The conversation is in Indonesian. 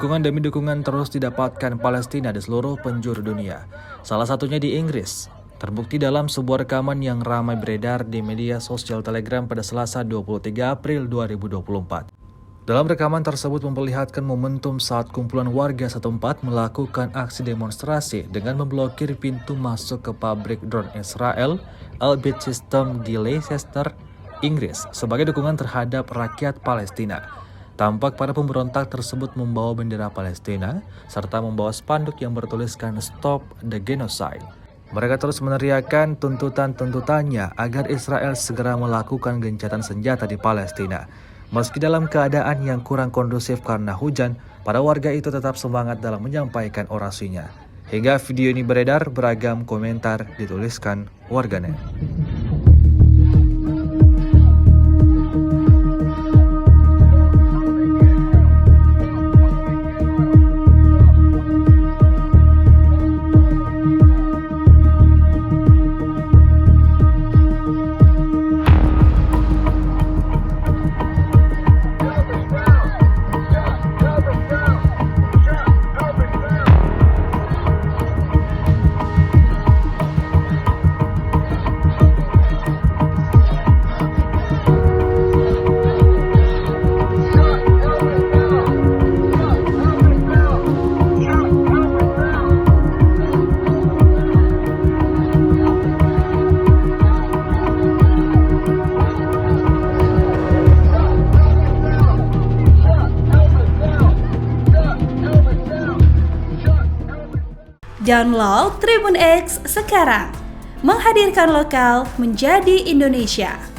Dukungan demi dukungan terus didapatkan Palestina di seluruh penjuru dunia. Salah satunya di Inggris. Terbukti dalam sebuah rekaman yang ramai beredar di media sosial Telegram pada Selasa 23 April 2024. Dalam rekaman tersebut memperlihatkan momentum saat kumpulan warga setempat melakukan aksi demonstrasi dengan memblokir pintu masuk ke pabrik drone Israel, Elbit System di Leicester, Inggris, sebagai dukungan terhadap rakyat Palestina. Tampak para pemberontak tersebut membawa bendera Palestina serta membawa spanduk yang bertuliskan Stop the Genocide. Mereka terus meneriakkan tuntutan-tuntutannya agar Israel segera melakukan gencatan senjata di Palestina. Meski dalam keadaan yang kurang kondusif karena hujan, para warga itu tetap semangat dalam menyampaikan orasinya. Hingga video ini beredar, beragam komentar dituliskan warganet. Download Tribun X sekarang, menghadirkan lokal menjadi Indonesia.